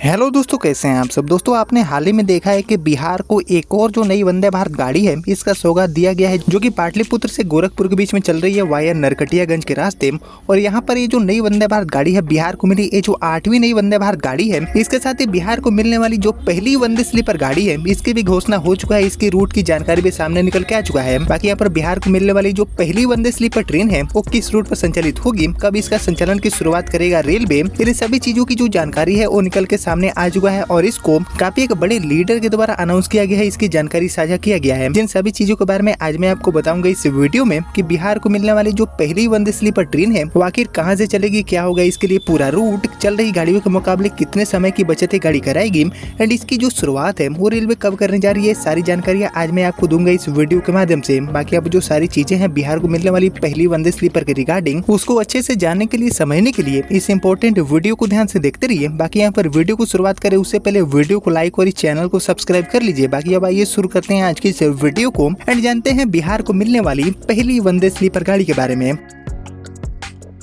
Hello दोस्तों, कैसे हैं आप सब। दोस्तों, आपने हाल ही में देखा है कि बिहार को एक और जो नई वंदे भारत गाड़ी है इसका सौगात दिया गया है, जो कि पाटलिपुत्र से गोरखपुर के बीच में चल रही है वाया नरकटियागंज के रास्ते। और यहाँ पर ये जो नई वंदे भारत गाड़ी है बिहार को मिली, ये जो 8वीं नई वंदे भारत गाड़ी है, इसके साथ ही बिहार को मिलने वाली जो पहली वंदे स्लीपर गाड़ी है इसकी भी घोषणा हो चुका है। इसकी रूट की जानकारी भी सामने निकल के आ चुका है। बाकी यहाँ पर बिहार को मिलने वाली जो पहली वंदे स्लीपर ट्रेन है वो किस रूट पर संचालित होगी, कब इसका संचालन की शुरुआत करेगा रेलवे, इन सभी चीजों की जो जानकारी है वो निकल के सामने आ चुका है। और इसको काफी एक बड़े लीडर के द्वारा अनाउंस किया गया है, इसकी जानकारी साझा किया गया है। जिन सभी चीजों के बारे में आज मैं आपको बताऊंगा इस वीडियो में कि बिहार को मिलने वाली जो पहली वंदे स्लीपर ट्रेन है वो आखिर कहां से चलेगी, क्या होगा इसके लिए पूरा रूट, चल रही गाड़ियों के मुकाबले कितने समय की बचत है गाड़ी कराएगी, एंड इसकी जो शुरुआत है वो रेलवे कब करने जा रही है, सारी जानकारियां आज मैं आपको दूंगा इस वीडियो के माध्यम से। बाकी आप जो सारी चीजें हैं बिहार को मिलने वाली पहली वंदे स्लीपर के रिगार्डिंग उसको अच्छे से जानने के लिए, समझने के लिए इस इंपॉर्टेंट वीडियो को ध्यान से देखते रहिए। बाकी यहाँ पर वीडियो को शुरुआत करें उससे पहले वीडियो को लाइक और इस चैनल को सब्सक्राइब कर लीजिए। बाकी अब आइए शुरू करते हैं आज की इस वीडियो को एंड जानते हैं बिहार को मिलने वाली पहली वंदे स्लीपर गाड़ी के बारे में।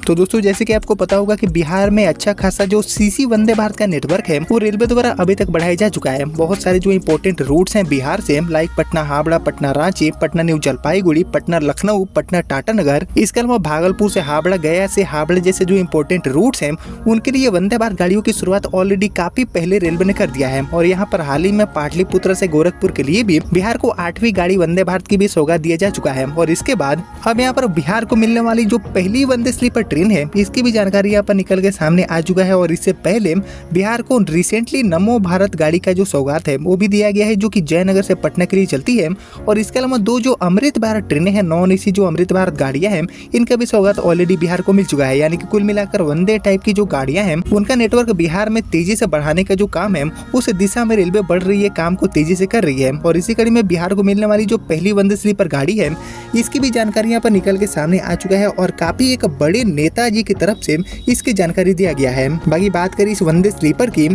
तो दोस्तों, जैसे कि आपको पता होगा कि बिहार में अच्छा खासा जो सीसी वंदे भारत का नेटवर्क है वो रेलवे द्वारा अभी तक बढ़ाया जा चुका है। बहुत सारे जो इंपॉर्टेंट रूट्स हैं बिहार से, लाइक पटना हावड़ा, पटना रांची, पटना न्यू जलपाईगुड़ी, पटना लखनऊ, पटना टाटानगर, इसके अलावा भागलपुर से हावड़ा, गया से हावड़ा जैसे जो इंपॉर्टेंट रूट्स हैं उनके लिए वंदे भारत गाड़ियों की शुरुआत ऑलरेडी काफी पहले रेलवे ने कर दिया है। और यहाँ पर हाल ही में पाटलिपुत्र से गोरखपुर के लिए भी बिहार को 8वीं गाड़ी वंदे भारत की भी सौगात दिया जा चुका है। और इसके बाद अब यहाँ पर बिहार को मिलने वाली जो पहली वंदे स्लीपर ट्रेन है इसकी भी जानकारी यहाँ पर निकल के सामने आ चुका है। और इससे पहले बिहार को रिसेंटली नमो भारत गाड़ी का जो सौगात है वो भी दिया गया है, जो कि जयनगर से पटना के लिए चलती है। और इसके अलावा दो जो अमृत भारत ट्रेनें हैं, नॉन एसी जो अमृत भारत गाड़ियां हैं, इनका भी सौगात ऑलरेडी बिहार को मिल चुका है। यानी कि कुल मिलाकर वंदे टाइप की जो गाड़ियां हैं उनका नेटवर्क बिहार में तेजी से बढ़ाने का जो काम है उस दिशा में रेलवे बढ़ रही है, काम को तेजी से कर रही है। और इसी कड़ी में बिहार को मिलने वाली जो पहली वंदे स्लीपर गाड़ी है इसकी भी जानकारी यहाँ पर निकल के सामने आ चुका है। और काफी एक बड़े नेताजी की तरफ से इसकी जानकारी दिया गया है। बाकी बात करें इस वंदे स्लीपर की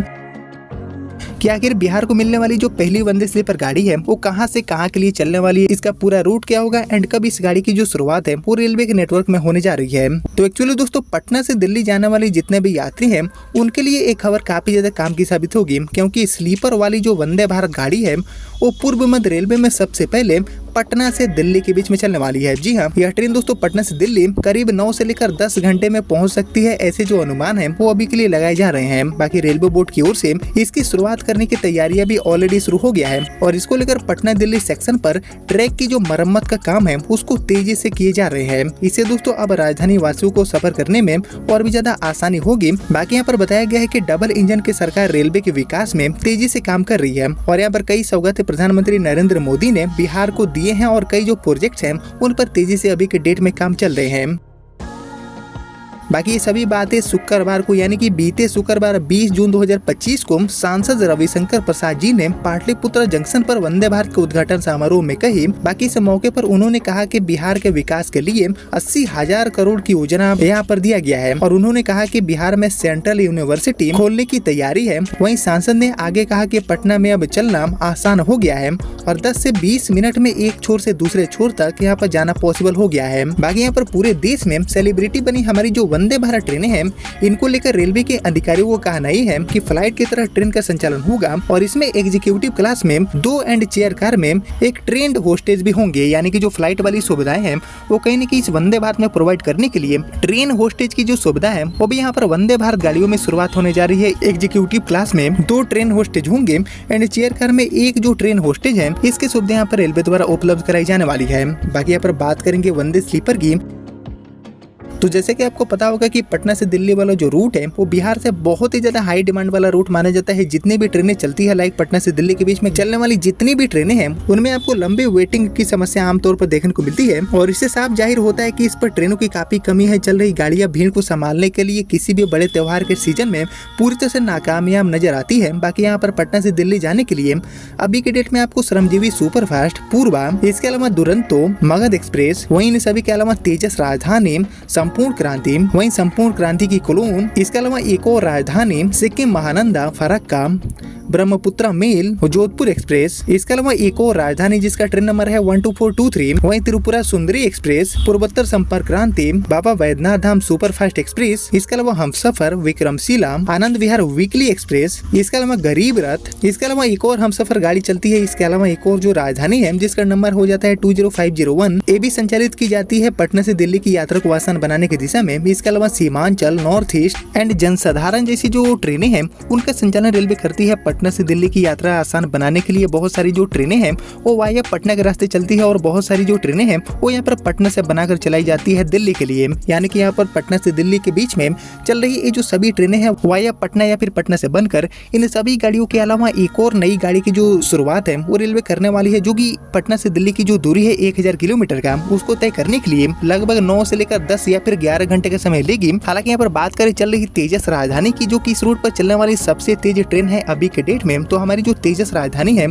कि आखिर बिहार को मिलने वाली जो पहली वंदे स्लीपर गाड़ी है वो कहां से कहां के लिए चलने वाली है, इसका पूरा रूट क्या होगा एंड कब इस गाड़ी की जो शुरुआत है वो रेलवे के नेटवर्क में होने जा रही है। तो एक्चुअली दोस्तों, पटना से दिल्ली जाने वाले जितने भी यात्री हैं उनके लिए एक खबर काफी ज्यादा काम की साबित होगी, क्योंकि स्लीपर वाली जो वंदे भारत गाड़ी है वो पूर्व मध्य रेलवे में सबसे पहले पटना से दिल्ली के बीच में चलने वाली है। जी हाँ, यह ट्रेन दोस्तों पटना से दिल्ली करीब 9 से लेकर 10 घंटे में पहुंच सकती है, ऐसे जो अनुमान है वो अभी के लिए लगाए जा रहे हैं। बाकी रेलवे बोर्ड की ओर से इसकी शुरुआत करने की तैयारियां भी ऑलरेडी शुरू हो गया है। और इसको लेकर पटना दिल्ली सेक्शन पर ट्रैक की जो मरम्मत का काम है उसको तेजी से किए जा रहे हैं। इससे दोस्तों अब राजधानी वासियों को सफर करने में और भी ज्यादा आसानी होगी। बाकी यहाँ पर बताया गया है कि डबल इंजन की सरकार रेलवे के विकास में तेजी से काम कर रही है। और यहाँ पर कई सौगातें प्रधानमंत्री नरेंद्र मोदी ने बिहार को दिए हैं और कई जो प्रोजेक्ट्स हैं उन पर तेजी से अभी के डेट में काम चल रहे हैं। बाकी ये सभी बातें शुक्रवार को यानी कि बीते शुक्रवार 20 जून 2025 को सांसद रविशंकर प्रसाद जी ने पाटलिपुत्र जंक्शन पर वंदे भारत के उद्घाटन समारोह में कही। बाकी इस मौके पर उन्होंने कहा कि बिहार के विकास के लिए 80,000 करोड़ की योजना यहाँ पर दिया गया है। और उन्होंने कहा कि बिहार में सेंट्रल यूनिवर्सिटी खोलने की तैयारी है। वहीं सांसद ने आगे कहा कि पटना में अब चलना आसान हो गया है और 10 से 20 मिनट में एक छोर से दूसरे छोर तक यहाँ पर जाना पॉसिबल हो गया है। बाकी यहाँ पर पूरे देश में सेलिब्रिटी बनी हमारी जो वंदे भारत ट्रेनें हैं इनको लेकर रेलवे के अधिकारियों को कहना ही है कि फ्लाइट की तरह ट्रेन का संचालन होगा। और इसमें एग्जीक्यूटिव क्लास में 2 एंड चेयर कार में एक ट्रेंड होस्टेज भी होंगे। यानी कि जो फ्लाइट वाली सुविधाएं हैं वो कहीं न कहीं इस वंदे भारत में प्रोवाइड करने के लिए ट्रेन होस्टेज की जो सुविधा है वो भी यहाँ पर वंदे भारत गाड़ियों में शुरुआत होने जा रही है। एग्जीक्यूटिव क्लास में 2 ट्रेन होस्टेज होंगे एंड चेयर कार में एक जो ट्रेन होस्टेज है इसकी सुविधा यहाँ पर रेलवे द्वारा उपलब्ध कराई जाने वाली है। बाकी यहाँ पर बात करेंगे वंदे स्लीपर की। तो जैसे कि आपको पता होगा कि पटना से दिल्ली वाला जो रूट है वो बिहार से बहुत ही ज्यादा हाई डिमांड वाला रूट माना जाता है। जितनी भी ट्रेनें चलती है, लाइक पटना से दिल्ली के बीच में चलने वाली जितनी भी ट्रेनें हैं उनमें आपको लंबी वेटिंग की समस्या आमतौर पर देखने को मिलती है। और इससे साफ जाहिर होता है कि इस पर ट्रेनों की काफी कमी है। चल रही गाड़ियां भीड़ को संभालने के लिए किसी भी बड़े त्योहार के सीजन में पूरी तरह से नाकामयाब नजर आती है। बाकी यहाँ पर पटना से दिल्ली जाने के लिए अभी के डेट में आपको श्रमजीवी सुपरफास्ट, पूर्वा, इसके अलावा दुरंतो, मगध एक्सप्रेस, वहीं इन सभी के अलावा तेजस राजधानी, संपूर्ण क्रांति, वहीं संपूर्ण क्रांति की कुलून, इसके अलावा एक और राजधानी सिक्किम महानंदा, फरक्का, ब्रह्मपुत्रा मेल, जोधपुर एक्सप्रेस। इसके अलावा एक और राजधानी जिसका ट्रेन नंबर है 12423, वहीं त्रिपुरा सुंदरी एक्सप्रेस, पूर्वोत्तर संपर्क क्रांति, बाबा वैद्यनाथ धाम सुपरफास्ट एक्सप्रेस। इसके अलावा हमसफर, विक्रमशिला, आनंद विहार वीकली एक्सप्रेस। इसके अलावा गरीब रथ। इसके अलावा एक और हमसफर गाड़ी चलती है। इसके अलावा एक और जो राजधानी है जिसका नंबर हो जाता है 20501, ये भी संचालित की जाती है पटना से दिल्ली की यात्रा को आसान बनाने की दिशा में। इसके अलावा सीमांचल, नॉर्थ ईस्ट एंड जनसाधारण जैसी जो ट्रेनें हैं उनका संचालन रेलवे करती है पटना से दिल्ली की यात्रा आसान बनाने के लिए। बहुत सारी जो ट्रेनें हैं वो वाया पटना के रास्ते चलती है और बहुत सारी जो ट्रेनें हैं वो यहाँ पर पटना से बनाकर चलाई जाती है दिल्ली के लिए। यानी कि यहाँ पर पटना से दिल्ली के बीच में चल रही ये जो सभी ट्रेनें हैं वाया पटना या फिर पटना से बनकर, इन सभी गाड़ियों के अलावा एक और नई गाड़ी की जो शुरुआत है वो रेलवे करने वाली है, जो कि पटना से दिल्ली की जो दूरी है 1000 किलोमीटर का, उसको तय करने के लिए लगभग 9 से लेकर 10 या फिर 11 घंटे का समय लेगी। हालांकि यहाँ पर बात करें चल रही तेजस राजधानी की, जो कि इस रूट पर चलने वाली सबसे तेज ट्रेन है अभी के डेट में, तो हमारी जो तेजस राजधानी है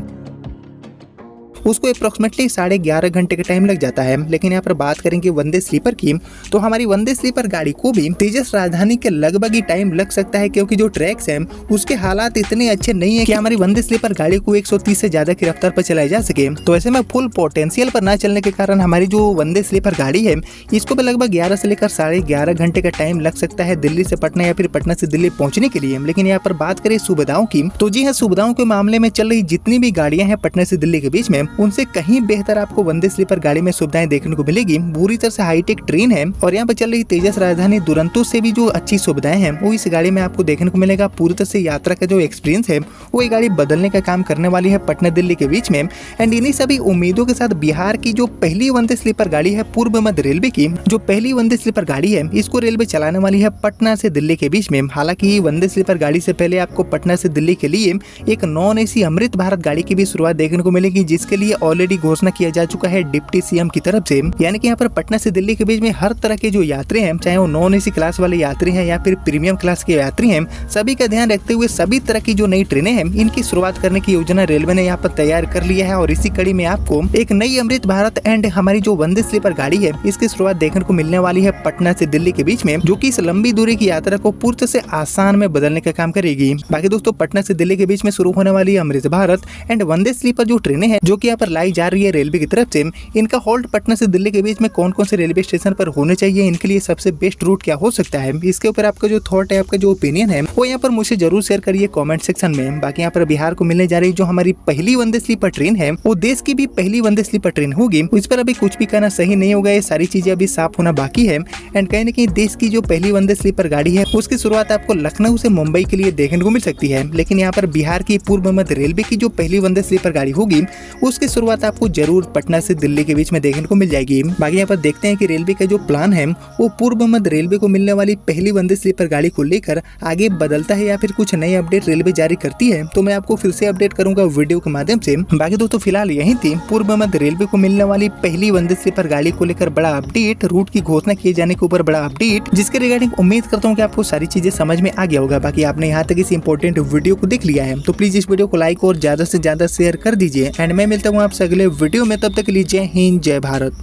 उसको अप्रोक्सीमेटली 11.5 घंटे का टाइम लग जाता है। लेकिन यहाँ पर बात करेंगे वंदे स्लीपर की, तो हमारी वंदे स्लीपर गाड़ी को भी तेजस राजधानी के लगभग ही टाइम लग सकता है, क्योंकि जो ट्रैक्स हैं उसके हालात इतने अच्छे नहीं है कि हमारी वंदे स्लीपर गाड़ी को 130 से ज्यादा की रफ्तार पर चलाई जा सके। तो ऐसे में फुल पोटेंशियल पर न चलने के कारण हमारी जो वंदे स्लीपर गाड़ी है इसको भी लगभग 11 से लेकर 11.5 घंटे का टाइम लग सकता है दिल्ली से पटना या फिर पटना से दिल्ली पहुंचने के लिए। लेकिन यहाँ पर बात करें सुविधाओं की, तो जी हाँ, सुविधाओं के मामले में चल रही जितनी भी गाड़ियां हैं पटना से दिल्ली के बीच में उनसे कहीं बेहतर आपको वंदे स्लीपर गाड़ी में सुविधाएं देखने को मिलेगी। पूरी तरह से हाईटेक ट्रेन है और यहाँ पर चल रही तेजस राजधानी दुरंतो से भी जो अच्छी सुविधाएं हैं वो इस गाड़ी में आपको देखने को मिलेगा। पूरी तरह से यात्रा का जो एक्सपीरियंस है वो ये गाड़ी बदलने का काम करने वाली है पटना दिल्ली के बीच में। एंड इन्हीं सभी उम्मीदों के साथ बिहार की जो पहली वंदे स्लीपर गाड़ी है पूर्व मध्य रेलवे की, जो पहली वंदे स्लीपर गाड़ी है इसको रेलवे चलाने वाली है पटना से दिल्ली के बीच में। हालांकि वंदे स्लीपर गाड़ी से पहले आपको पटना से दिल्ली के लिए एक नॉन एसी अमृत भारत गाड़ी की भी शुरुआत देखने को मिलेगी, जिसके लिए ऑलरेडी घोषणा किया जा चुका है डिप्टी सीएम की तरफ से। यानी कि यहाँ पर पटना से दिल्ली के बीच में हर तरह के जो यात्री हैं, चाहे वो नॉन एसी क्लास वाले यात्री हैं या फिर प्रीमियम क्लास के यात्री हैं, सभी का ध्यान रखते हुए सभी तरह की जो नई ट्रेनें हैं इनकी शुरुआत करने की योजना रेलवे ने यहाँ पर तैयार कर लिया है। और इसी कड़ी में आपको एक नई अमृत भारत एंड हमारी जो वंदे स्लीपर गाड़ी है इसकी शुरुआत देखने को मिलने वाली है पटना से दिल्ली के बीच में, जो कि इस लंबी दूरी की यात्रा को पूरी तरह से आसान में बदलने का काम करेगी। बाकी दोस्तों, पटना से दिल्ली के बीच में शुरू होने वाली Amrit Bharat and Vande sleeper जो ट्रेनें हैं जो कि यहाँ पर लाई जा रही है रेलवे की तरफ से, इनका हॉल्ट पटना से दिल्ली के बीच में कौन कौन से रेलवे स्टेशन पर होने चाहिए, इनके लिए सबसे बेस्ट रूट क्या हो सकता है, इसके ऊपर आपका जो थॉट है, आपका जो ओपिनियन है वो यहाँ पर मुझे जरूर शेयर करिए कमेंट सेक्शन में। बाकी यहाँ पर बिहार को मिलने जा रही जो हमारी पहली वंदे स्लीपर ट्रेन है वो देश की भी पहली वंदे स्लीपर ट्रेन होगी। इस पर अभी कुछ भी कहना सही नहीं होगा, ये सारी चीजें अभी साफ होना बाकी है। एंड कहीं ना कहीं देश की जो पहली वंदे स्लीपर गाड़ी है उसकी शुरुआत आपको लखनऊ से मुंबई के लिए देखने को मिल सकती है। लेकिन यहाँ पर बिहार की पूर्व मध्य रेलवे की जो पहली वंदे स्लीपर गाड़ी होगी उसकी शुरुआत आपको जरूर पटना से दिल्ली के बीच में देखने को मिल जाएगी। बाकी यहाँ पर देखते हैं कि रेलवे का जो प्लान है वो पूर्व मध्य रेलवे को मिलने वाली पहली वंदे स्लीपर गाड़ी को लेकर आगे बदलता है या फिर कुछ नए अपडेट रेलवे जारी करती है, तो मैं आपको फिर से अपडेट करूंगा वीडियो के माध्यम से। बाकी दोस्तों फिलहाल यही थी पूर्व मध्य रेलवे को मिलने वाली पहली वंदे स्लीपर गाड़ी को लेकर बड़ा अपडेट, रूट की घोषणा किए जाने के ऊपर बड़ा अपडेट, जिसके रिगार्डिंग उम्मीद करता हूँ कि आपको सारी चीजें समझ में आ गया होगा। बाकी आपने यहाँ तक इस इंपॉर्टेंट वीडियो को देख लिया है तो प्लीज इस वीडियो को लाइक और ज्यादा से ज्यादा शेयर कर दीजिए। एंड मैं मिलता हूँ आपसे अगले वीडियो में, तब तक के लिए जय हिंद जय भारत।